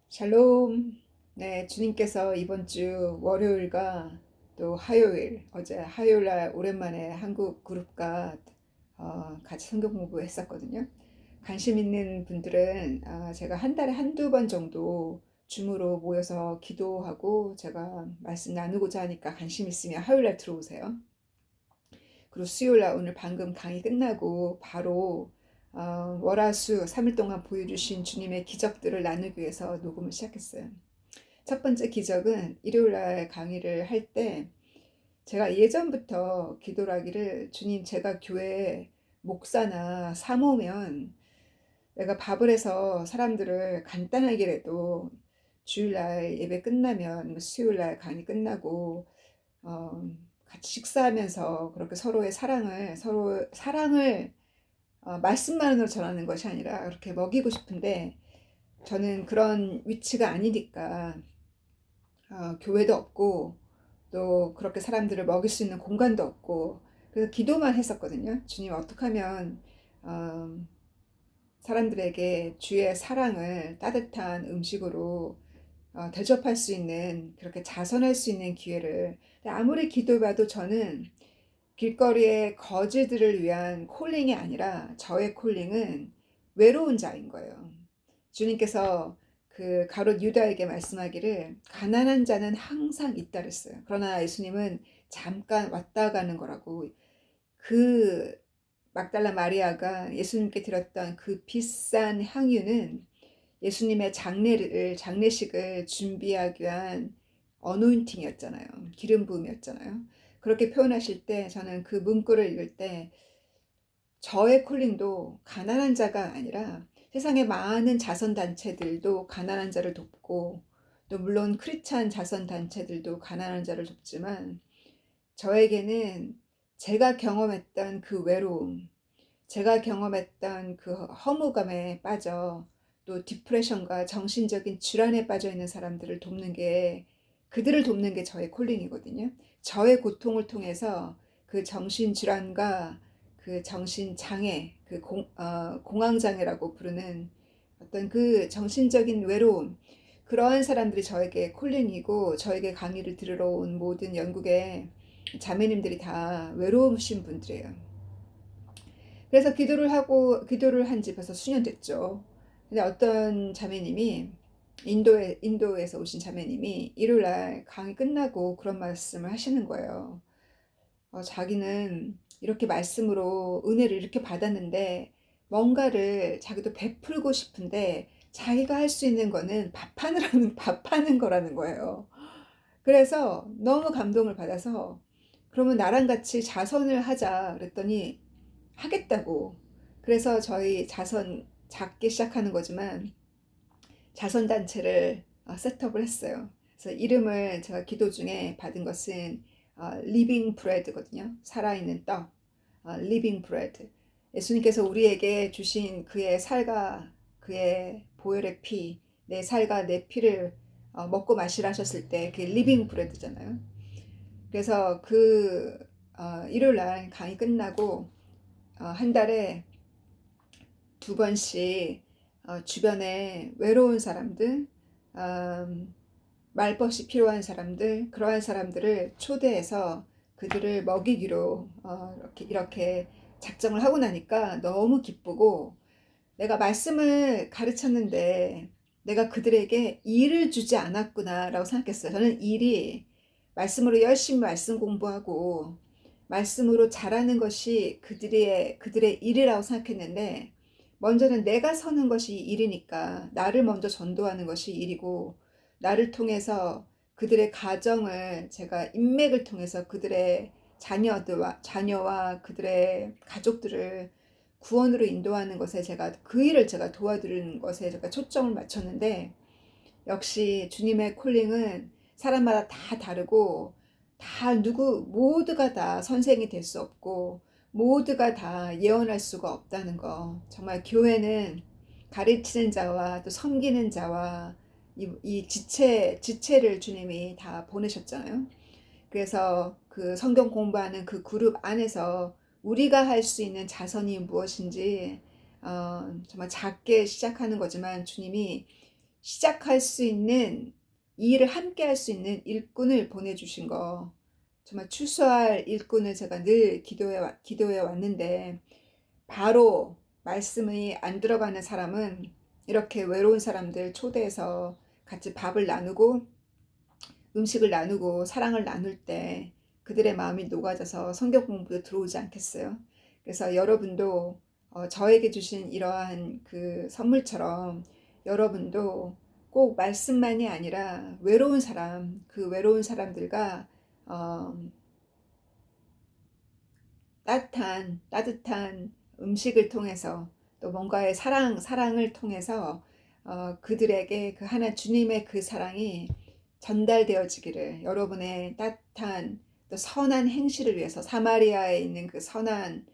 샬롬. 네, 주님께서 이번 주 월요일과 또 화요일, 어제 화요일 날 오랜만에 한국 그룹과 같이 성경 공부했었거든요. 관심 있는 분들은 제가 한 달에 한두 번 정도 줌으로 모여서 기도하고 제가 말씀 나누고자 하니까 관심 있으면 화요일 날 들어오세요. 그리고 수요일 날 오늘 방금 강의 끝나고 바로 월화수 3일 동안 보여주신 주님의 기적들을 나누기 위해서 녹음을 시작했어요. 첫 번째 기적은 일요일 날 강의를 할 때 제가 예전부터 기도를 하기를, 주님, 제가 교회 목사나 사모면 내가 밥을 해서 사람들을 간단하게라도 주일날 예배 끝나면 수요일날 강의 끝나고 어, 같이 식사하면서 그렇게 서로 사랑을 말씀만으로 전하는 것이 아니라 그렇게 먹이고 싶은데, 저는 그런 위치가 아니니까 교회도 없고 또 그렇게 사람들을 먹일 수 있는 공간도 없고, 그래서 기도만 했었거든요. 주님, 어떻게 하면 어, 사람들에게 주의 사랑을 따뜻한 음식으로 대접할 수 있는, 그렇게 자선할 수 있는 기회를. 근데 아무리 기도해봐도 저는 길거리의 거지들을 위한 콜링이 아니라 저의 콜링은 외로운 자인 거예요. 주님께서 그 가롯 유다에게 말씀하기를 가난한 자는 항상 있다 그랬어요. 그러나 예수님은 잠깐 왔다 가는 거라고. 그 막달라 마리아가 예수님께 드렸던 그 비싼 향유는 예수님의 장례식을 준비하기 위한 어노인팅이었잖아요. 기름 부음이었잖아요. 그렇게 표현하실 때 저는 그 문구를 읽을 때 저의 콜링도 가난한 자가 아니라 세상의 많은 자선단체들도 가난한 자를 돕고, 또 물론 크리스찬 자선단체들도 가난한 자를 돕지만, 저에게는 제가 경험했던 그 외로움, 제가 경험했던 그 허무감에 빠져 또 디프레션과 정신적인 질환에 빠져 있는 사람들을 돕는 게, 그들을 돕는 게 저의 콜링이거든요. 저의 고통을 통해서 그 정신질환과 그 정신장애, 그 공황장애라고 부르는 어떤 그 정신적인 외로움, 그러한 사람들이 저에게 콜링이고, 저에게 강의를 들으러 온 모든 영국의 자매님들이 다 외로우신 분들이에요. 그래서 기도를 한 지 벌써 수년 됐죠. 근데 어떤 자매님이, 인도에서 오신 자매님이 일요일 날 강의 끝나고 그런 말씀을 하시는 거예요. 자기는 이렇게 말씀으로 은혜를 이렇게 받았는데 뭔가를 자기도 베풀고 싶은데 자기가 할 수 있는 거는 밥하는 거라는 거예요. 그래서 너무 감동을 받아서, 그러면 나랑 같이 자선을 하자 그랬더니 하겠다고. 그래서 저희 자선, 작게 시작하는 거지만 자선단체를 셋업을 했어요. 그래서 이름을 제가 기도 중에 받은 것은 리빙 브레드거든요. 살아있는 떡, 리빙 브레드. 예수님께서 우리에게 주신 그의 살과 그의 보혈의 피, 내 살과 내 피를 먹고 마시라 하셨을 때 그게 리빙 브레드잖아요. 그래서 일요일 날 강의 끝나고 한 달에 두 번씩 주변에 외로운 사람들, 말벗이 필요한 사람들, 그러한 사람들을 초대해서 그들을 먹이기로 이렇게 작정을 하고 나니까 너무 기쁘고, 내가 말씀을 가르쳤는데 내가 그들에게 일을 주지 않았구나라고 생각했어요. 저는 일이 말씀으로 열심히 말씀 공부하고 말씀으로 잘하는 것이 그들의 일이라고 생각했는데, 먼저는 내가 서는 것이 일이니까 나를 먼저 전도하는 것이 일이고, 나를 통해서 그들의 가정을, 제가 인맥을 통해서 그들의 자녀와 그들의 가족들을 구원으로 인도하는 것에, 제가 그 일을 제가 도와드리는 것에 제가 초점을 맞췄는데, 역시 주님의 콜링은 사람마다 다 다르고, 모두가 다 선생이 될 수 없고 모두가 다 예언할 수가 없다는 거. 정말 교회는 가르치는 자와 또 섬기는 자와 이 지체를 주님이 다 보내셨잖아요. 그래서 그 성경 공부하는 그 그룹 안에서 우리가 할 수 있는 자선이 무엇인지, 정말 작게 시작하는 거지만 주님이 시작할 수 있는, 이 일을 함께 할 수 있는 일꾼을 보내주신 거, 정말 추수할 일꾼을 제가 늘 기도해 왔는데, 바로 말씀이 안 들어가는 사람은 이렇게 외로운 사람들 초대해서 같이 밥을 나누고 음식을 나누고 사랑을 나눌 때 그들의 마음이 녹아져서 성경 공부도 들어오지 않겠어요? 그래서 여러분도 저에게 주신 이러한 그 선물처럼 여러분도 꼭 말씀만이 아니라 외로운 사람, 그 외로운 사람들과 어, 따뜻한 음식을 통해서 또 뭔가의 사랑을 통해서 그들에게 그 하나 주님의 그 사랑이 전달되어지기를, 여러분의 따뜻한 또 선한 행실을 위해서 사마리아에 있는 그 선한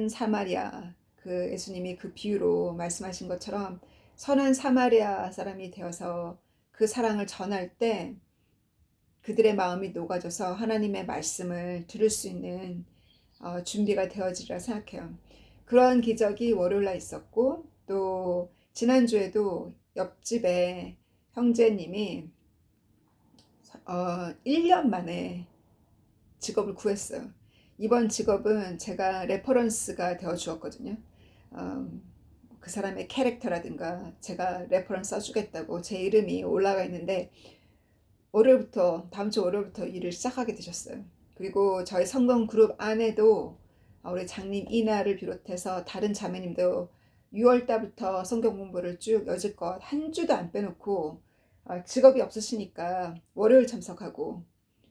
사마리아, 그 예수님이 그 비유로 말씀하신 것처럼 선한 사마리아 사람이 되어서 그 사랑을 전할 때 그들의 마음이 녹아져서 하나님의 말씀을 들을 수 있는 준비가 되어지리라 생각해요. 그런 기적이 월요일날 있었고, 또 지난주에도 옆집에 형제님이 1년 만에 직업을 구했어요. 이번 직업은 제가 레퍼런스가 되어 주었거든요. 그 사람의 캐릭터라든가 제가 레퍼런스 써주겠다고 제 이름이 올라가 있는데, 다음 주 월요일부터 일을 시작하게 되셨어요. 그리고 저희 성공 그룹 안에도 우리 장님 이나를 비롯해서 다른 자매님도 6월 달부터 성경 공부를 쭉 여지껏 한 주도 안 빼놓고 직업이 없으시니까 월요일 참석하고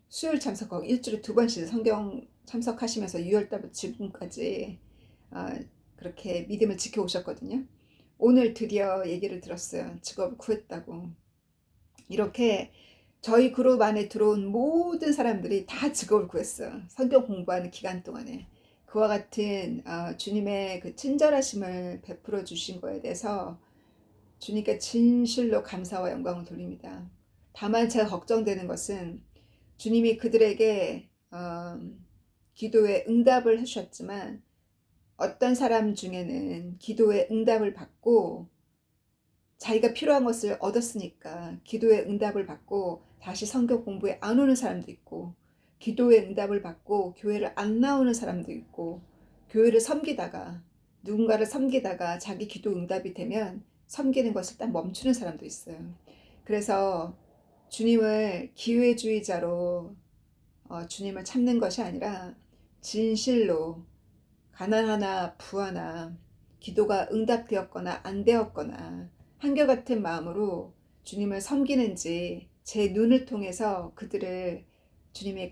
수요일 참석하고 일주일에 2번씩 성경 참석하시면서 6월 달부터 지금까지 그렇게 믿음을 지켜오셨거든요. 오늘 드디어 얘기를 들었어요. 직업을 구했다고. 이렇게 저희 그룹 안에 들어온 모든 사람들이 다 직업을 구했어요. 성경 공부하는 기간 동안에. 그와 같은 주님의 그 친절하심을 베풀어 주신 거에 대해서 주님께 진실로 감사와 영광을 돌립니다. 다만 제가 걱정되는 것은 주님이 그들에게 기도에 응답을 해주셨지만 어떤 사람 중에는 기도에 응답을 받고 자기가 필요한 것을 얻었으니까 기도의 응답을 받고 다시 성경 공부에 안 오는 사람도 있고, 기도의 응답을 받고 교회를 안 나오는 사람도 있고, 교회를 섬기다가 누군가를 섬기다가 자기 기도 응답이 되면 섬기는 것을 딱 멈추는 사람도 있어요. 그래서 주님을 기회주의자로 주님을 찾는 것이 아니라 진실로 가난하나 부하나 기도가 응답되었거나 안 되었거나 한결같은 마음으로 주님을 섬기는지 제 눈을 통해서 그들을 주님이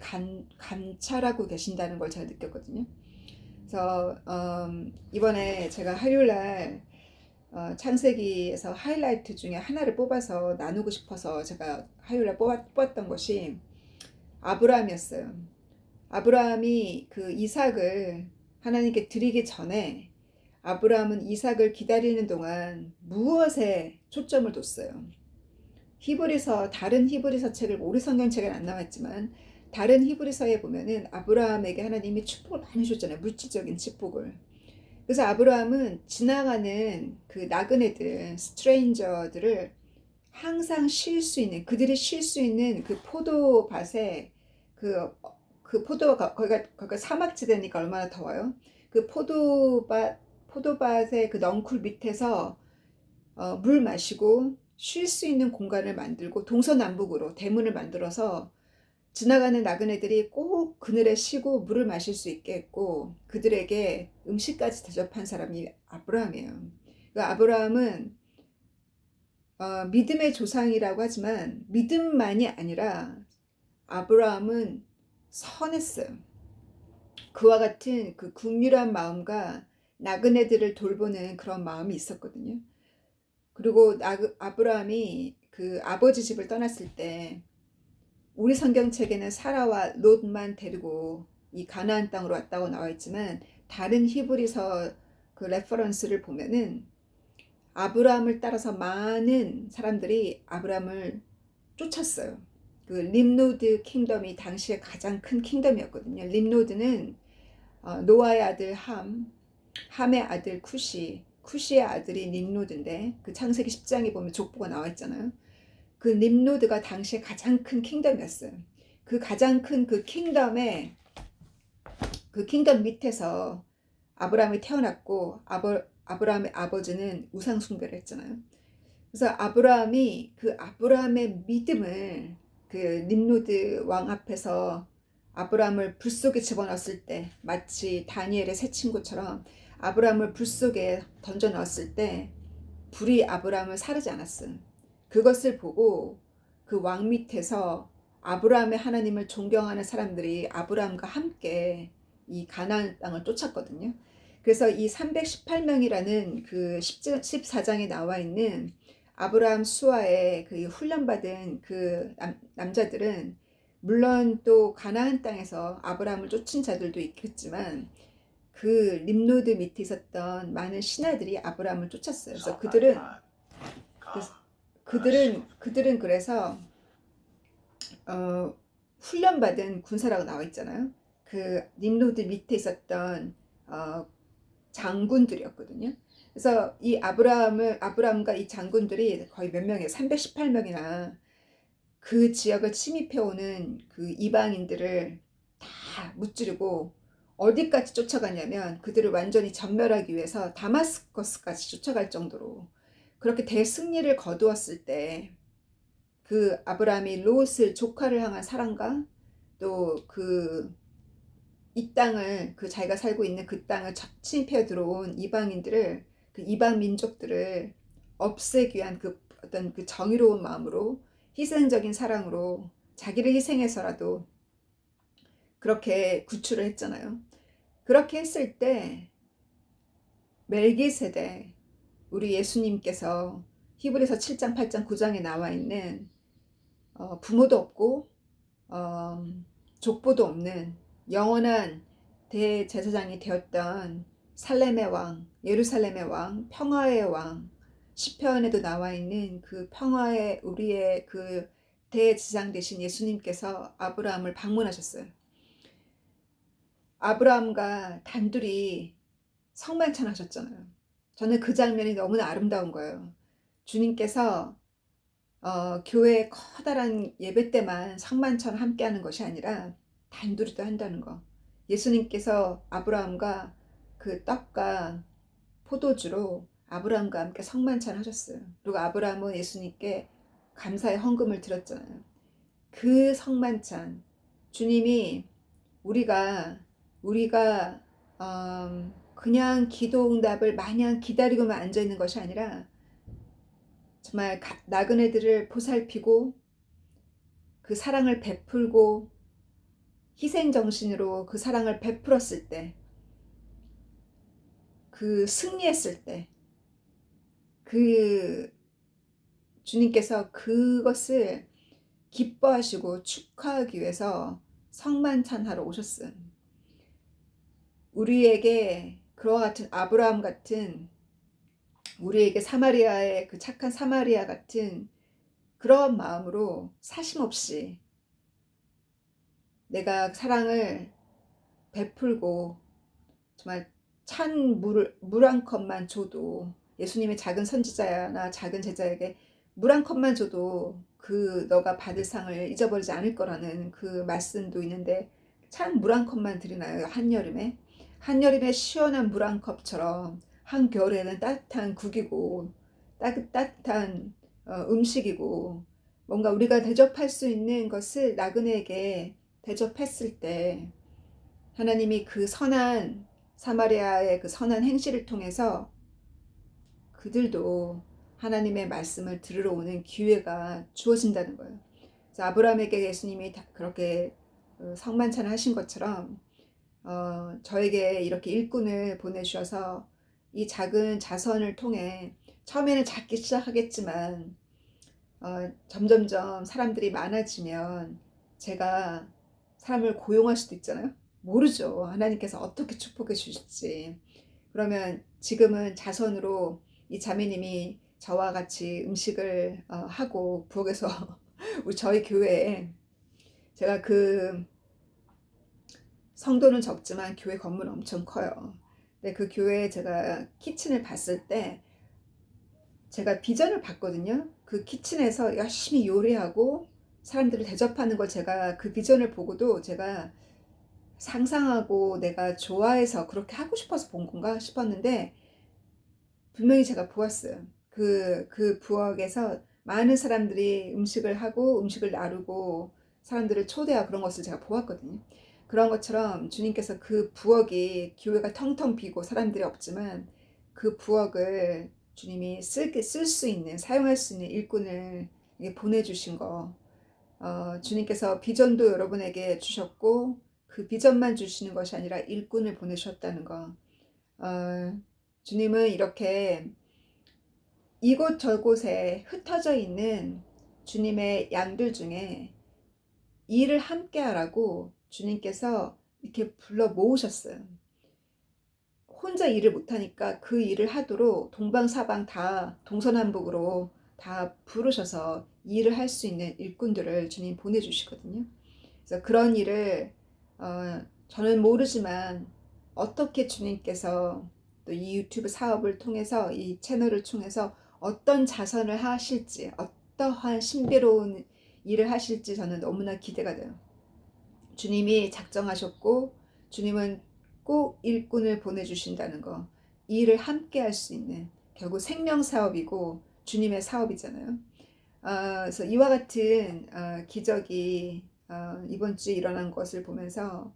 감찰하고 계신다는 걸 제가 느꼈거든요. 그래서 이번에 제가 화요일날 창세기에서 하이라이트 중에 하나를 뽑아서 나누고 싶어서 제가 화요일날 뽑았던 것이 아브라함이었어요. 아브라함이 그 이삭을 하나님께 드리기 전에 아브라함은 이삭을 기다리는 동안 무엇에 초점을 뒀어요? 다른 히브리서 책을, 우리 성경책에는 안 나왔지만 다른 히브리서에 보면은 아브라함에게 하나님이 축복을 많이 줬잖아요. 물질적인 축복을. 그래서 아브라함은 지나가는 그 나그네들, 스트레인저들을 항상 그들이 쉴 수 있는 그 포도밭에 그 거기가 사막지대니까 얼마나 더워요. 그 포도밭의 그 넝쿨 밑에서 물 마시고 쉴 수 있는 공간을 만들고 동서남북으로 대문을 만들어서 지나가는 나그네들이 꼭 그늘에 쉬고 물을 마실 수 있게 했고, 그들에게 음식까지 대접한 사람이 아브라함이에요. 그러니까 아브라함은 믿음의 조상이라고 하지만 믿음만이 아니라 아브라함은 선했어요. 그와 같은 그 국률한 마음과 나그네들을 돌보는 그런 마음이 있었거든요. 그리고 아브라함이 그 아버지 집을 떠났을 때 우리 성경책에는 사라와 롯만 데리고 이 가나안 땅으로 왔다고 나와 있지만 다른 히브리서 그 레퍼런스를 보면은 아브라함을 따라서 많은 사람들이 아브라함을 쫓았어요. 그 림노드 킹덤이 당시에 가장 큰 킹덤이었거든요. 림노드는 노아의 아들 함의 아들 쿠시의 아들이 nimrod인데 그 창세기 10장에 보면 족보가 나와 있잖아요. 그 nimrod가 당시에 가장 큰 킹덤이었어요. 그 가장 큰 그 킹덤에 그 킹덤 밑에서 아브라함이 태어났고 아브라함의 아버지는 우상 숭배를 했잖아요. 그래서 아브라함의 믿음을 그 nim로드 왕 앞에서 아브라함을 불 속에 집어넣었을 때 마치 다니엘의 세 친구처럼 아브라함을 불 속에 던져 넣었을 때 불이 아브라함을 사르지 않았어요. 그것을 보고 그 왕 밑에서 아브라함의 하나님을 존경하는 사람들이 아브라함과 함께 이 가나안 땅을 쫓았거든요. 그래서 이 318명이라는 그 14장에 나와 있는 아브라함 수하에 그 훈련받은 그 남자들은 물론 또 가나안 땅에서 아브라함을 쫓은 자들도 있겠지만 그 nim로드 밑에 있었던 많은 신하들이 아브라함을 쫓았어요. 그래서 그들은 그래서 훈련받은 군사라고 나와 있잖아요. 그 nim로드 밑에 있었던 장군들이었거든요. 그래서 이 아브라함과 이 장군들이 거의 몇 명이에요? 318명이나 그 지역을 침입해오는 그 이방인들을 다 무찌르고 어디까지 쫓아가냐면 그들을 완전히 전멸하기 위해서 다마스커스까지 쫓아갈 정도로 그렇게 대승리를 거두었을 때 그 아브라함이 롯을 조카를 향한 사랑과 또 이 땅을 그 자기가 살고 있는 그 땅을 침입해 들어온 이방인들을 그 이방 민족들을 없애기 위한 그 어떤 그 정의로운 마음으로 희생적인 사랑으로 자기를 희생해서라도 그렇게 구출을 했잖아요. 그렇게 했을 때 멜기세덱 우리 예수님께서 히브리서 7장 8장 9장에 나와 있는 부모도 없고 족보도 없는 영원한 대제사장이 되었던 살렘의 왕, 예루살렘의 왕, 평화의 왕, 시편에도 나와 있는 그 평화의 우리의 그 대제사장 되신 예수님께서 아브라함을 방문하셨어요. 아브라함과 단둘이 성만찬 하셨잖아요. 저는 그 장면이 너무나 아름다운 거예요. 주님께서 교회의 커다란 예배 때만 성만찬 함께 하는 것이 아니라 단둘이도 한다는 거. 예수님께서 아브라함과 그 떡과 포도주로 아브라함과 함께 성만찬 하셨어요. 그리고 아브라함은 예수님께 감사의 헌금을 드렸잖아요. 그 성만찬, 주님이 우리가 그냥 기도 응답을 마냥 기다리고만 앉아 있는 것이 아니라 정말 나그네들을 보살피고 그 사랑을 베풀고 희생정신으로 그 사랑을 베풀었을 때, 그 승리했을 때, 그 주님께서 그것을 기뻐하시고 축하하기 위해서 성만찬하러 오셨어요. 우리에게 그와 같은 아브라함 같은 우리에게 사마리아의 그 착한 사마리아 같은 그런 마음으로 사심없이 내가 사랑을 베풀고 정말 찬 물 한 컵만 줘도 예수님의 작은 선지자나 작은 제자에게 물 한 컵만 줘도 그 너가 받을 상을 잊어버리지 않을 거라는 그 말씀도 있는데 찬 물 한 컵만 드리나요? 한여름에 시원한 물 한 컵처럼 한겨울에는 따뜻한 국이고 따뜻한 음식이고 뭔가 우리가 대접할 수 있는 것을 나그네에게 대접했을 때 하나님이 그 선한 사마리아의 그 선한 행실을 통해서 그들도 하나님의 말씀을 들으러 오는 기회가 주어진다는 거예요. 그래서 아브라함에게 예수님이 그렇게 성만찬을 하신 것처럼 저에게 이렇게 일꾼을 보내주셔서 이 작은 자선을 통해 처음에는 작기 시작하겠지만 점점점 사람들이 많아지면 제가 사람을 고용할 수도 있잖아요. 모르죠. 하나님께서 어떻게 축복해 주실지. 그러면 지금은 자선으로 이 자매님이 저와 같이 음식을 하고 부엌에서 저희 교회에 제가 성도는 적지만 교회 건물은 엄청 커요. 근데 그 교회에 제가 키친을 봤을 때 제가 비전을 봤거든요. 그 키친에서 열심히 요리하고 사람들을 대접하는 걸 제가 그 비전을 보고도 제가 상상하고 내가 좋아해서 그렇게 하고 싶어서 본 건가 싶었는데 분명히 제가 보았어요. 그 부엌에서 많은 사람들이 음식을 하고 음식을 나누고 사람들을 초대하고 그런 것을 제가 보았거든요. 그런 것처럼 주님께서 그 부엌이 교회가 텅텅 비고 사람들이 없지만 그 부엌을 주님이 쓸 수 있는 사용할 수 있는 일꾼을 보내주신 거 주님께서 비전도 여러분에게 주셨고 그 비전만 주시는 것이 아니라 일꾼을 보내셨다는 거 주님은 이렇게 이곳저곳에 흩어져 있는 주님의 양들 중에 일을 함께 하라고 주님께서 이렇게 불러 모으셨어요. 혼자 일을 못하니까 그 일을 하도록 동방사방 다 동서남북으로 다 부르셔서 일을 할 수 있는 일꾼들을 주님 보내주시거든요. 그래서 그런 일을 저는 모르지만 어떻게 주님께서 또 이 유튜브 사업을 통해서 이 채널을 통해서 어떤 자선을 하실지 어떠한 신비로운 일을 하실지 저는 너무나 기대가 돼요. 주님이 작정하셨고 주님은 꼭 일꾼을 보내주신다는 거, 이 일을 함께 할 수 있는 결국 생명사업이고 주님의 사업이잖아요. 그래서 이와 같은 기적이 이번 주에 일어난 것을 보면서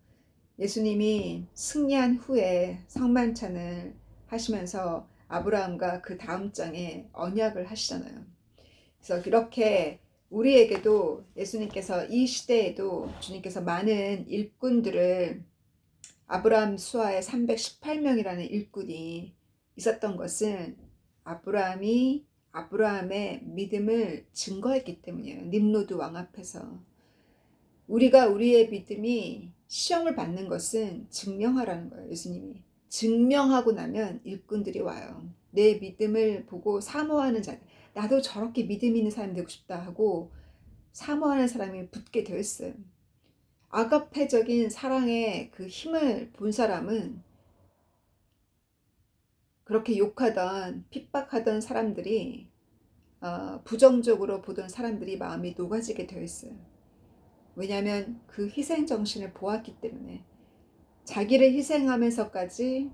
예수님이 승리한 후에 성만찬을 하시면서 아브라함과 그 다음 장에 언약을 하시잖아요. 그래서 이렇게 우리에게도 예수님께서 이 시대에도 주님께서 많은 일꾼들을 아브라함 수하에 318명이라는 일꾼이 있었던 것은 아브라함의 믿음을 증거했기 때문이에요. nim로드 왕 앞에서. 우리가 우리의 믿음이 시험을 받는 것은 증명하라는 거예요. 예수님이. 증명하고 나면 일꾼들이 와요. 내 믿음을 보고 사모하는 자들. 나도 저렇게 믿음 있는 사람이 되고 싶다 하고 사모하는 사람이 붙게 되었어요. 아가페적인 사랑의 그 힘을 본 사람은 그렇게 욕하던 핍박하던 사람들이 부정적으로 보던 사람들이 마음이 녹아지게 되어 있어요. 왜냐하면 그 희생 정신을 보았기 때문에 자기를 희생하면서까지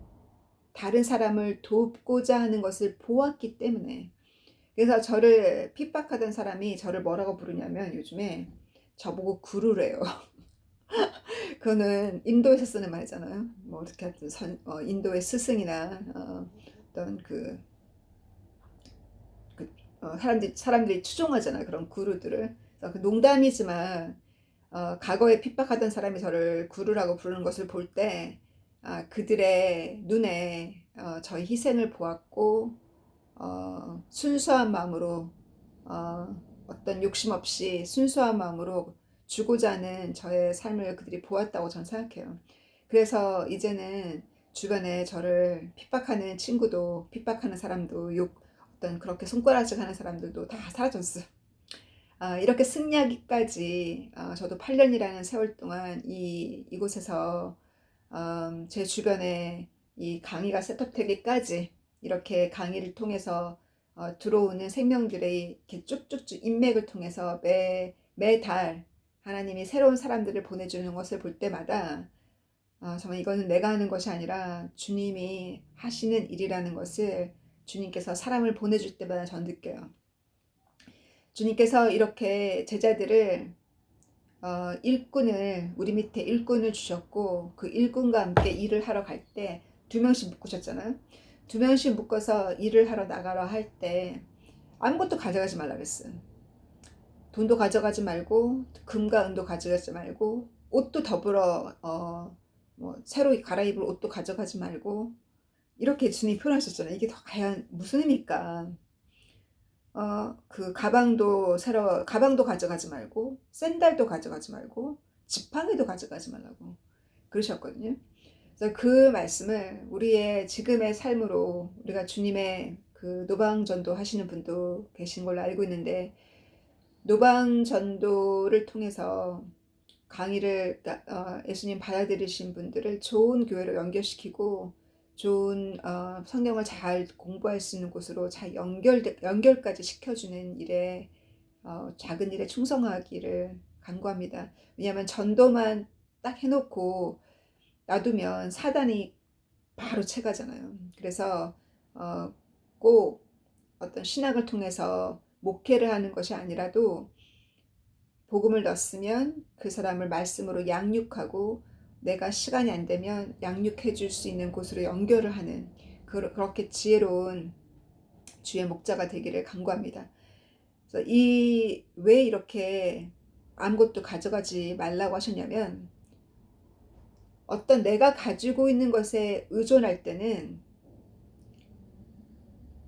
다른 사람을 돕고자 하는 것을 보았기 때문에 그래서 저를 핍박하던 사람이 저를 뭐라고 부르냐면 요즘에 저보고 구루래요. 그거는 인도에서 쓰는 말이잖아요. 뭐 어떻게 하든 인도의 스승이나 어떤 사람들이 추종하잖아요. 그런 구루들을. 그래서 그 농담이지만 과거에 핍박하던 사람이 저를 구루라고 부르는 것을 볼 때 그들의 눈에 저의 희생을 보았고 순수한 마음으로 어떤 욕심 없이 순수한 마음으로 주고자 하는 저의 삶을 그들이 보았다고 저는 생각해요. 그래서 이제는 주변에 저를 핍박하는 친구도 핍박하는 사람도 어떤 그렇게 손가락질 하는 사람들도 다 사라졌어요. 이렇게 승리하기까지 저도 8년이라는 세월 동안 이곳에서 제 주변에 이 강의가 셋업되기까지 이렇게 강의를 통해서 들어오는 생명들의 이렇게 쭉쭉쭉 인맥을 통해서 매달 하나님이 새로운 사람들을 보내주는 것을 볼 때마다 정말 이거는 내가 하는 것이 아니라 주님이 하시는 일이라는 것을 주님께서 사람을 보내줄 때마다 전 느껴요. 주님께서 이렇게 제자들을 일꾼을 우리 밑에 일꾼을 주셨고 그 일꾼과 함께 일을 하러 갈 때 2명씩 묶으셨잖아요. 2명씩 묶어서 일을 하러 나가라 할 때 아무것도 가져가지 말라 그랬어요. 돈도 가져가지 말고 금과 은도 가져가지 말고 옷도 더불어 뭐 새로 갈아입을 옷도 가져가지 말고 이렇게 주님이 표현하셨잖아요. 이게 과연 무슨 의미일까? 그 가방도 가져가지 말고 샌들도 가져가지 말고 지팡이도 가져가지 말라고 그러셨거든요. 그래서 그 말씀을 우리의 지금의 삶으로 우리가 주님의 그 노방전도 하시는 분도 계신 걸로 알고 있는데 노방전도를 통해서 강의를 예수님 받아들이신 분들을 좋은 교회로 연결시키고 좋은 성경을 잘 공부할 수 있는 곳으로 잘 연결까지 시켜주는 일에 작은 일에 충성하기를 간구합니다. 왜냐하면 전도만 딱 해놓고 놔두면 사단이 바로 채가잖아요. 그래서 꼭 어떤 신학을 통해서 목회를 하는 것이 아니라도 복음을 넣었으면 그 사람을 말씀으로 양육하고 내가 시간이 안 되면 양육해 줄 수 있는 곳으로 연결을 하는 그렇게 지혜로운 주의 목자가 되기를 간구합니다. 그래서 왜 이렇게 아무것도 가져가지 말라고 하셨냐면, 어떤 내가 가지고 있는 것에 의존할 때는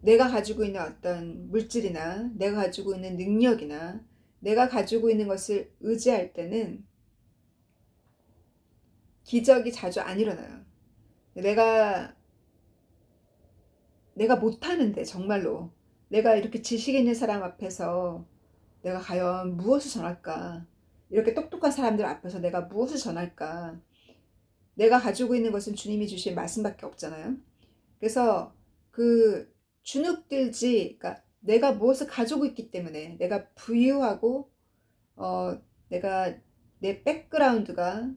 내가 가지고 있는 어떤 물질이나 내가 가지고 있는 능력이나 내가 가지고 있는 것을 의지할 때는 기적이 자주 안 일어나요. 내가 못하는데, 정말로 내가 이렇게 지식 있는 사람 앞에서 내가 과연 무엇을 전할까? 이렇게 똑똑한 사람들 앞에서 내가 무엇을 전할까? 내가 가지고 있는 것은 주님이 주신 말씀밖에 없잖아요. 그래서 그 주눅들지, 그러니까 내가 무엇을 가지고 있기 때문에 내가 부유하고 내가 내 백그라운드가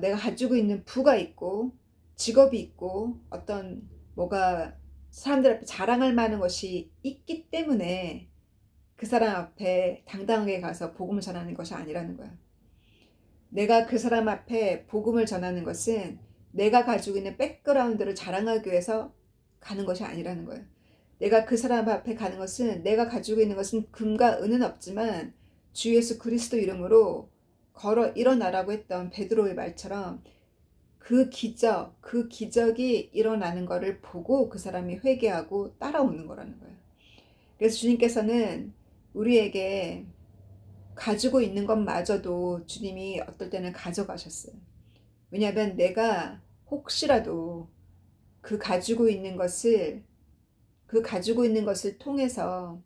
내가 가지고 있는 부가 있고 직업이 있고 어떤 뭐가 사람들 앞에 자랑할 만한 것이 있기 때문에 그 사람 앞에 당당하게 가서 복음을 전하는 것이 아니라는 거야. 내가 그 사람 앞에 복음을 전하는 것은 내가 가지고 있는 백그라운드를 자랑하기 위해서 가는 것이 아니라는 거예요. 내가 그 사람 앞에 가는 것은 내가 가지고 있는 것은 금과 은은 없지만 주 예수 그리스도 이름으로 걸어 일어나라고 했던 베드로의 말처럼 그 기적이 일어나는 것을 보고 그 사람이 회개하고 따라오는 거라는 거예요. 그래서 주님께서는 우리에게 가지고 있는 것마저도 주님이 어떨 때는 가져가셨어요. 왜냐하면 내가 혹시라도 그 가지고 있는 것을 통해서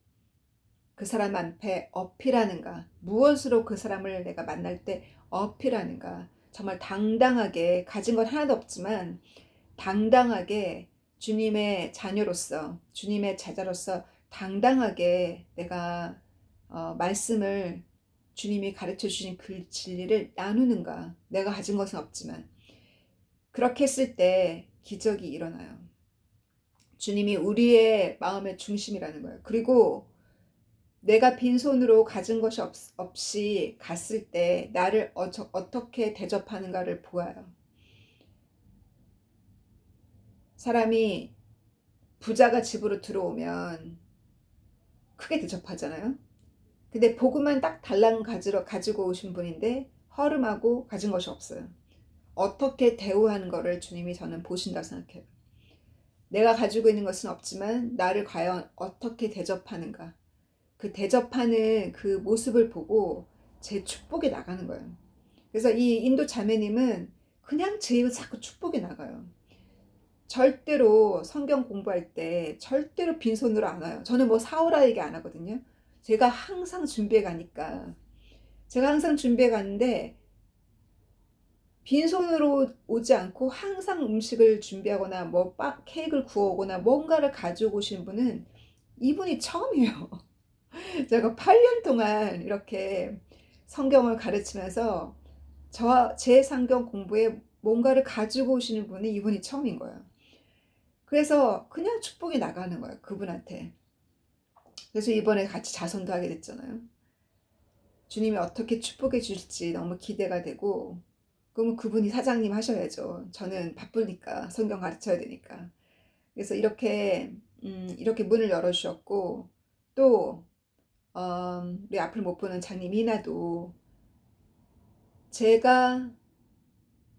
그 사람 앞에 어필하는가, 무엇으로 그 사람을 내가 만날 때 어필하는가, 정말 당당하게, 가진 건 하나도 없지만 당당하게 주님의 자녀로서, 주님의 제자로서 당당하게 내가 말씀을, 주님이 가르쳐 주신 그 진리를 나누는가. 내가 가진 것은 없지만 그렇게 했을 때 기적이 일어나요. 주님이 우리의 마음의 중심이라는 거예요. 그리고 내가 빈손으로 가진 것이 없이 갔을 때 나를 어떻게 대접하는가를 보아요. 사람이, 부자가 집으로 들어오면 크게 대접하잖아요. 근데 복음만 딱 달랑 가지고 오신 분인데 허름하고 가진 것이 없어요. 어떻게 대우하는 거를 주님이 저는 보신다고 생각해요. 내가 가지고 있는 것은 없지만 나를 과연 어떻게 대접하는가. 그 대접하는 그 모습을 보고 제 축복이 나가는 거예요. 그래서 이 인도 자매님은 그냥 제 입에 자꾸 축복이 나가요. 절대로 성경 공부할 때 절대로 빈손으로 안 와요. 저는 뭐 사오라 얘기 안 하거든요. 제가 항상 준비해 가니까. 제가 항상 준비해 가는데 빈손으로 오지 않고 항상 음식을 준비하거나 뭐 케이크를 구워오거나 뭔가를 가지고 오신 분은 이분이 처음이에요. 제가 8년 동안 이렇게 성경을 가르치면서 제 성경 공부에 뭔가를 가지고 오시는 분이 이분이 처음인 거예요. 그래서 그냥 축복이 나가는 거예요, 그분한테. 그래서 이번에 같이 자선도 하게 됐잖아요. 주님이 어떻게 축복해 주실지 너무 기대가 되고, 그러면 그분이 사장님 하셔야죠. 저는 바쁘니까, 성경 가르쳐야 되니까. 그래서 이렇게 문을 열어주셨고, 또 우리 앞을 못 보는 장님 이나도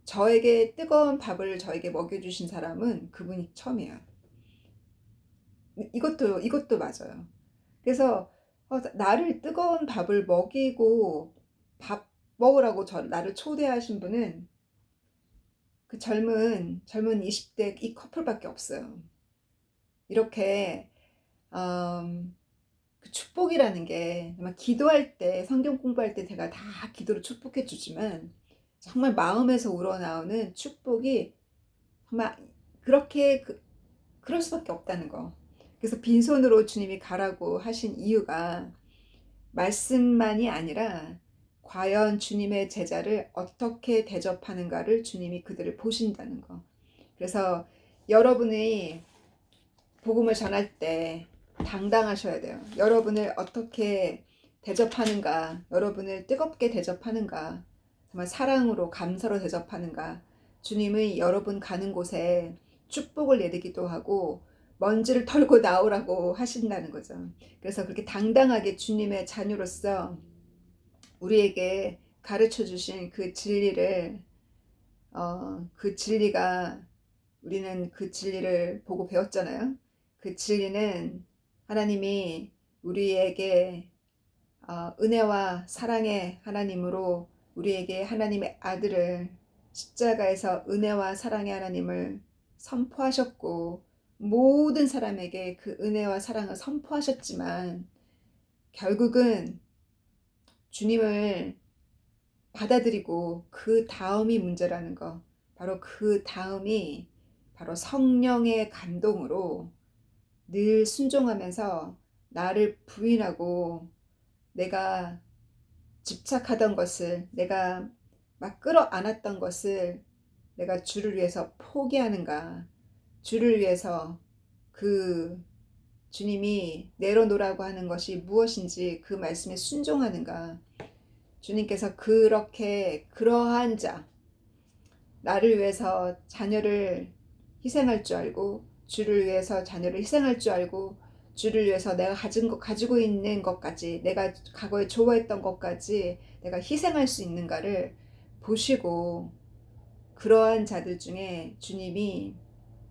저에게 뜨거운 밥을 저에게 먹여주신 사람은 그분이 처음이에요. 이것도 맞아요. 그래서 나를 뜨거운 밥을 먹이고 밥 먹으라고 나를 초대하신 분은 그 젊은 20대 이 커플밖에 없어요. 이렇게 그 축복이라는 게 정말 기도할 때, 성경 공부할 때 제가 다 기도로 축복해 주지만 정말 마음에서 우러나오는 축복이 정말 그렇게 그럴 수밖에 없다는 거. 그래서 빈손으로 주님이 가라고 하신 이유가 말씀만이 아니라 과연 주님의 제자를 어떻게 대접하는가를 주님이 그들을 보신다는 거. 그래서 여러분이 복음을 전할 때 당당하셔야 돼요. 여러분을 어떻게 대접하는가, 여러분을 뜨겁게 대접하는가, 정말 사랑으로 감사로 대접하는가, 주님의 여러분 가는 곳에 축복을 내리기도 하고 먼지를 털고 나오라고 하신다는 거죠. 그래서 그렇게 당당하게 주님의 자녀로서 우리에게 가르쳐 주신 그 진리를 그 진리가 우리는 그 진리를 보고 배웠잖아요. 그 진리는 하나님이 우리에게 은혜와 사랑의 하나님으로 우리에게 하나님의 아들을 십자가에서 은혜와 사랑의 하나님을 선포하셨고 모든 사람에게 그 은혜와 사랑을 선포하셨지만 결국은 주님을 받아들이고 그 다음이 문제라는 거. 바로 그 다음이 바로 성령의 감동으로 늘 순종하면서 나를 부인하고 내가 집착하던 것을, 내가 막 끌어안았던 것을 내가 주를 위해서 포기하는가, 주를 위해서 그 주님이 내려놓으라고 하는 것이 무엇인지 그 말씀에 순종하는가. 주님께서 그렇게 그러한 자, 나를 위해서 자녀를 희생할 줄 알고, 주를 위해서 자녀를 희생할 줄 알고, 주를 위해서 내가 가지고 있는 것까지, 내가 과거에 좋아했던 것까지 내가 희생할 수 있는가를 보시고, 그러한 자들 중에 주님이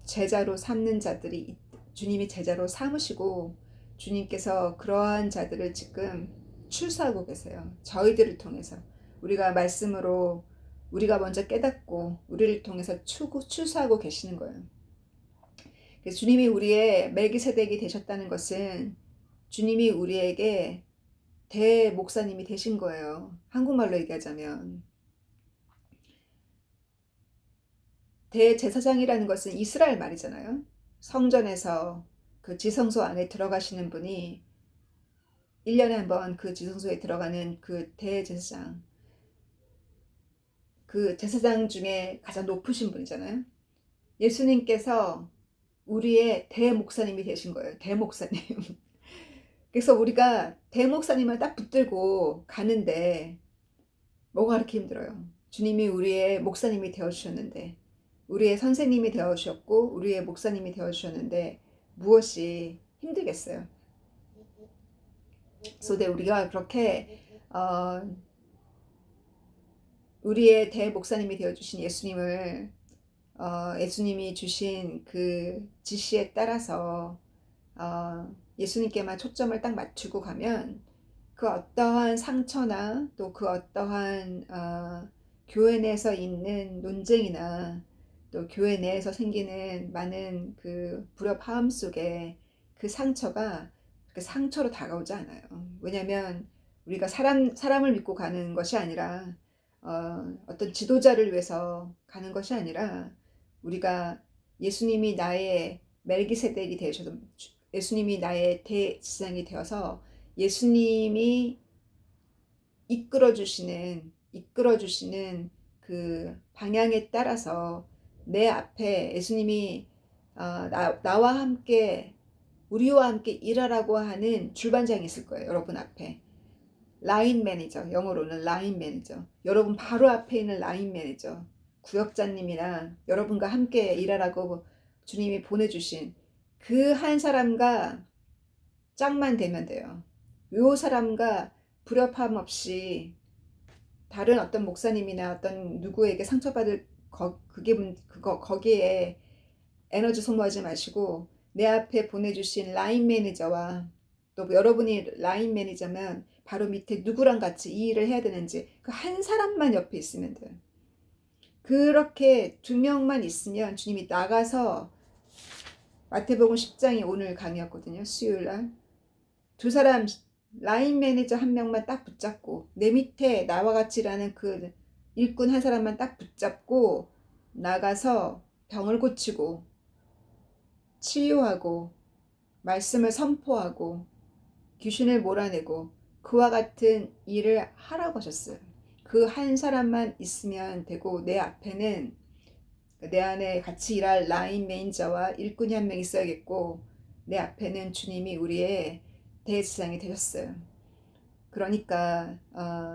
제자로 삼는 자들이 주님이 제자로 삼으시고 주님께서 그러한 자들을 지금 출사하고 계세요. 저희들을 통해서 우리가 말씀으로 우리가 먼저 깨닫고 우리를 통해서 출사하고 계시는 거예요. 그래서 주님이 우리의 멜기세덱이 되셨다는 것은 주님이 우리에게 대목사님이 되신 거예요. 한국말로 얘기하자면 대제사장이라는 것은 이스라엘 말이잖아요. 성전에서 그 지성소 안에 들어가시는 분이 1년에 한 번 그 지성소에 들어가는 그 대제사장, 그 제사장 중에 가장 높으신 분이잖아요. 예수님께서 우리의 대목사님이 되신 거예요. 대목사님. 그래서 우리가 대목사님을 딱 붙들고 가는데 뭐가 그렇게 힘들어요. 주님이 우리의 목사님이 되어주셨는데, 우리의 선생님이 되어주셨고 우리의 목사님이 되어주셨는데 무엇이 힘들겠어요. 그래서 우리가 그렇게 우리의 대목사님이 되어주신 예수님을 예수님이 주신 그 지시에 따라서 예수님께만 초점을 딱 맞추고 가면 그 어떠한 상처나 또 그 어떠한 교회 내에서 있는 논쟁이나 또 교회 내에서 생기는 많은 그 불협화음 속에 그 상처가 그 상처로 다가오지 않아요. 왜냐하면 우리가 사람을 믿고 가는 것이 아니라 어떤 지도자를 위해서 가는 것이 아니라 우리가 예수님이 나의 멜기세덱이 되셔서 예수님이 나의 대제사장이 되어서 예수님이 이끌어 주시는 그 방향에 따라서 내 앞에 예수님이 나와 함께 우리와 함께 일하라고 하는 줄반장이 있을 거예요. 여러분 앞에 라인 매니저, 영어로는 라인 매니저, 여러분 바로 앞에 있는 라인 매니저, 구역자님이나 여러분과 함께 일하라고 주님이 보내주신 그 한 사람과 짝만 되면 돼요. 요 사람과 불협화음 없이 다른 어떤 목사님이나 어떤 누구에게 상처받을 거기에 에너지 소모하지 마시고 내 앞에 보내주신 라인 매니저와 또 여러분이 라인 매니저면 바로 밑에 누구랑 같이 이 일을 해야 되는지 그 한 사람만 옆에 있으면 돼요. 그렇게 2명만 있으면 주님이 나가서 마태복음 10장이 오늘 강의였거든요. 수요일날 2사람 라인 매니저 1명만 딱 붙잡고 내 밑에 나와 같이 일하는 그 일꾼 1사람만 딱 붙잡고 나가서 병을 고치고 치유하고 말씀을 선포하고 귀신을 몰아내고 그와 같은 일을 하라고 하셨어요. 그 한 사람만 있으면 되고 내 앞에는 내 안에 같이 일할 라인 매니저와 일꾼이 한 명 있어야겠고 내 앞에는 주님이 우리의 대제사장이 되셨어요. 그러니까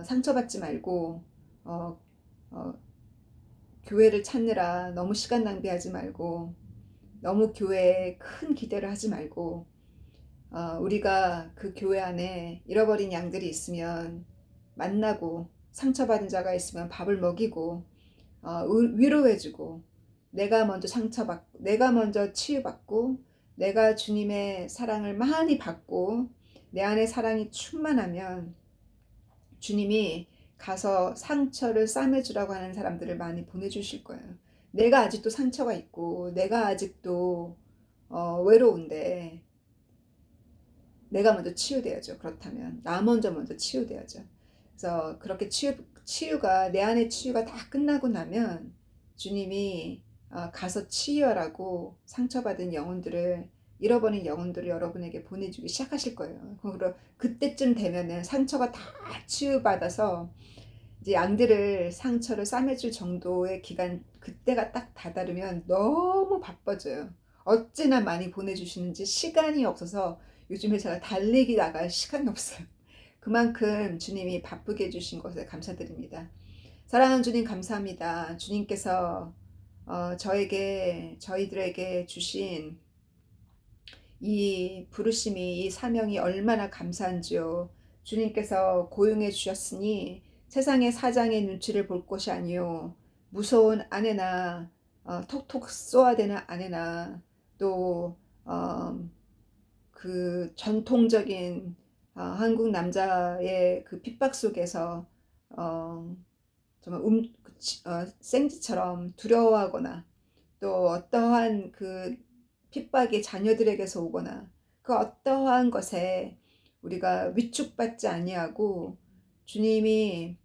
상처받지 말고 어, 어, 교회를 찾느라 너무 시간 낭비하지 말고 너무 교회에 큰 기대를 하지 말고 우리가 그 교회 안에 잃어버린 양들이 있으면 만나고 상처받은 자가 있으면 밥을 먹이고 위로해주고 내가 먼저 치유받고 내가 주님의 사랑을 많이 받고 내 안에 사랑이 충만하면 주님이 가서 상처를 싸매주라고 하는 사람들을 많이 보내주실 거예요. 내가 아직도 상처가 있고 내가 아직도 외로운데 내가 먼저 치유돼야죠. 그렇다면 나 먼저 치유돼야죠. 그래서 그렇게 치유가 내 안의 치유가 다 끝나고 나면 주님이 가서 치유하라고 상처받은 영혼들을 잃어버린 영혼들을 여러분에게 보내주기 시작하실 거예요. 그리고 그때쯤 되면은 상처가 다 치유받아서 이제 양들을 상처를 싸매줄 정도의 기간 그때가 딱 다다르면 너무 바빠져요. 어찌나 많이 보내주시는지 시간이 없어서 요즘에 제가 달리기 나갈 시간이 없어요. 그만큼 주님이 바쁘게 해주신 것에 감사드립니다. 사랑하는 주님 감사합니다. 주님께서 저희들에게 주신 이 부르심이 이 사명이 얼마나 감사한지요. 주님께서 고용해 주셨으니 세상의 사장의 눈치를 볼 것이 아니요 무서운 아내나 톡톡 쏘아대는 아내나 또 그 전통적인 한국 남자의 그 핍박 속에서 정말 생쥐처럼 두려워하거나 또 어떠한 그 핍박이 자녀들에게서 오거나 그 어떠한 것에 우리가 위축받지 아니하고 주님이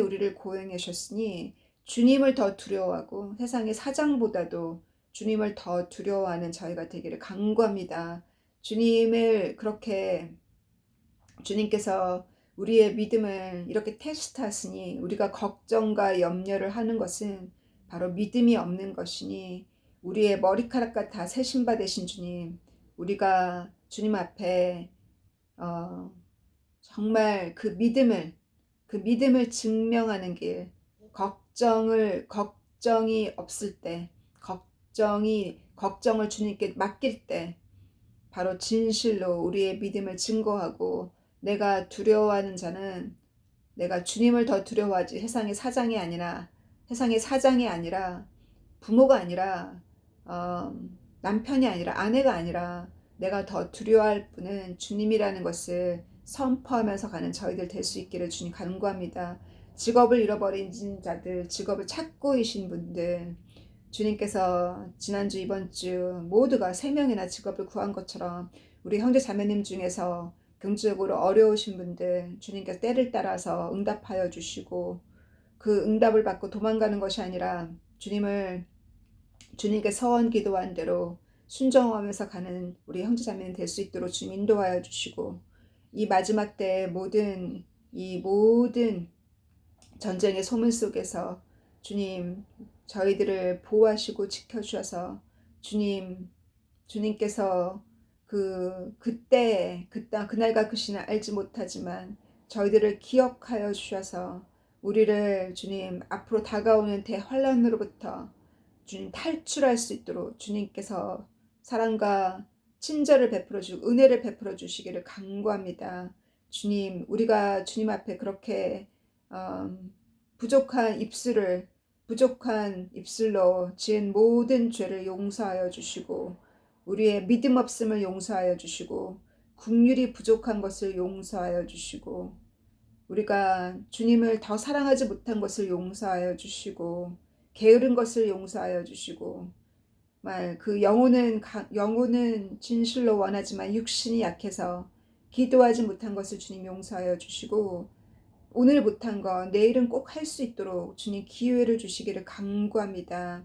우리를 고용해 주셨으니 주님을 더 두려워하고 세상의 사장보다도 주님을 더 두려워하는 저희가 되기를 간구합니다. 주님께서 우리의 믿음을 이렇게 테스트하시니 우리가 걱정과 염려를 하는 것은 바로 믿음이 없는 것이니 우리의 머리카락과 다 세신바 되신 주님, 우리가 주님 앞에 정말 그 믿음을 증명하는 길, 걱정이 없을 때, 걱정을 주님께 맡길 때, 바로 진실로 우리의 믿음을 증거하고 내가 두려워하는 자는 내가 주님을 더 두려워하지 세상의 사장이 아니라 부모가 아니라 남편이 아니라 아내가 아니라 내가 더 두려워할 분은 주님이라는 것을 선포하면서 가는 저희들 될 수 있기를 주님 간구합니다. 직업을 잃어버린 자들, 직업을 찾고 계신 분들, 주님께서 지난주 이번주 모두가 3명이나 직업을 구한 것처럼 우리 형제 자매님 중에서 경제적으로 어려우신 분들 주님께서 때를 따라서 응답하여 주시고 그 응답을 받고 도망가는 것이 아니라 주님께 서원 기도한 대로 순종하면서 가는 우리 형제 자매님 될 수 있도록 주님 인도하여 주시고 이 마지막 때 이 모든 전쟁의 소문 속에서 주님 저희들을 보호하시고 지켜주셔서 주님께서 그날과 그 시는 알지 못하지만 저희들을 기억하여 주셔서 우리를 주님 앞으로 다가오는 대환란으로부터 주님 탈출할 수 있도록 주님께서 사랑과 친절을 베풀어 주시고 은혜를 베풀어 주시기를 간구합니다. 주님, 우리가 주님 앞에 그렇게 부족한 입술로 지은 모든 죄를 용서하여 주시고 우리의 믿음 없음을 용서하여 주시고 긍휼이 부족한 것을 용서하여 주시고 우리가 주님을 더 사랑하지 못한 것을 용서하여 주시고 게으른 것을 용서하여 주시고 그 영혼은 진실로 원하지만 육신이 약해서 기도하지 못한 것을 주님 용서하여 주시고 오늘 못한 거 내일은 꼭 할 수 있도록 주님 기회를 주시기를 간구합니다.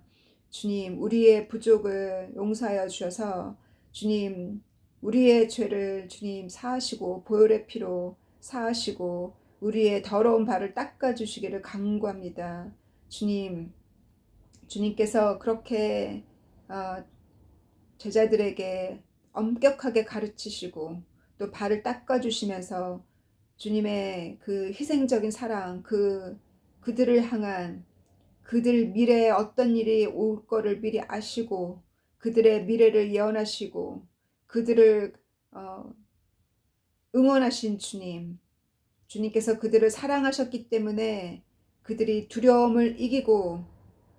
주님, 우리의 부족을 용서하여 주셔서 주님, 우리의 죄를 주님 사하시고 보혈의 피로 사하시고 우리의 더러운 발을 닦아주시기를 간구합니다. 주님, 주님께서 그렇게 제자들에게 엄격하게 가르치시고 또 발을 닦아주시면서 주님의 그 희생적인 사랑, 그들을 향한 그들 미래에 어떤 일이 올 거를 미리 아시고 그들의 미래를 예언하시고 그들을 응원하신 주님, 주님께서 그들을 사랑하셨기 때문에 그들이 두려움을 이기고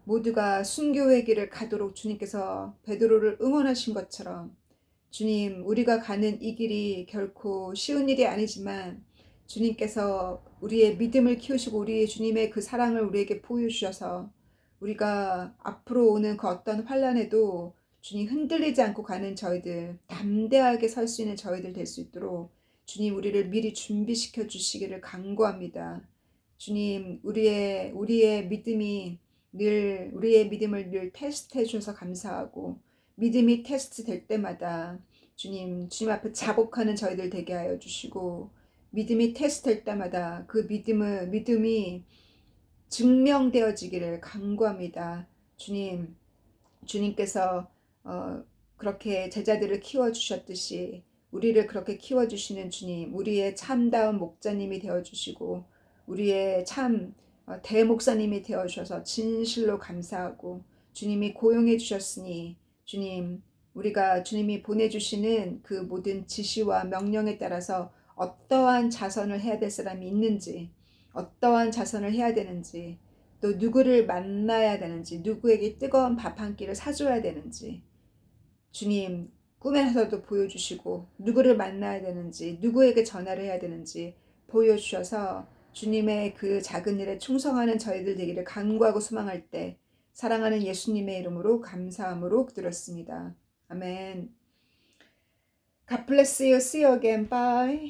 모두가 순교의 길을 가도록 주님께서 베드로를 응원하신 것처럼 주님, 우리가 가는 이 길이 결코 쉬운 일이 아니지만 주님께서 우리의 믿음을 키우시고 우리의 주님의 그 사랑을 우리에게 보여주셔서 우리가 앞으로 오는 그 어떤 환난에도 주님 흔들리지 않고 가는 저희들, 담대하게 설 수 있는 저희들 될 수 있도록 주님 우리를 미리 준비시켜 주시기를 간구합니다. 주님, 우리의 믿음을 늘 테스트해 주셔서 감사하고 믿음이 테스트 될 때마다 주님 앞에 자복하는 저희들 되게 하여 주시고 믿음이 테스트 될 때마다 그 믿음이 증명되어지기를 간구합니다. 주님께서 그렇게 제자들을 키워주셨듯이 우리를 그렇게 키워주시는 주님, 우리의 참다운 목자님이 되어주시고 우리의 참 대목사님이 되어주셔서 진실로 감사하고 주님이 고용해 주셨으니 주님, 우리가 주님이 보내주시는 그 모든 지시와 명령에 따라서 어떠한 자선을 해야 될 사람이 있는지, 어떠한 자선을 해야 되는지, 또 누구를 만나야 되는지, 누구에게 뜨거운 밥 한 끼를 사줘야 되는지 주님 꿈에서도 보여주시고 누구를 만나야 되는지, 누구에게 전화를 해야 되는지 보여주셔서 주님의 그 작은 일에 충성하는 저희들 되기를 간구하고 소망할 때 사랑하는 예수님의 이름으로 감사함으로 드렸습니다. 아멘. God bless you. See you again. Bye.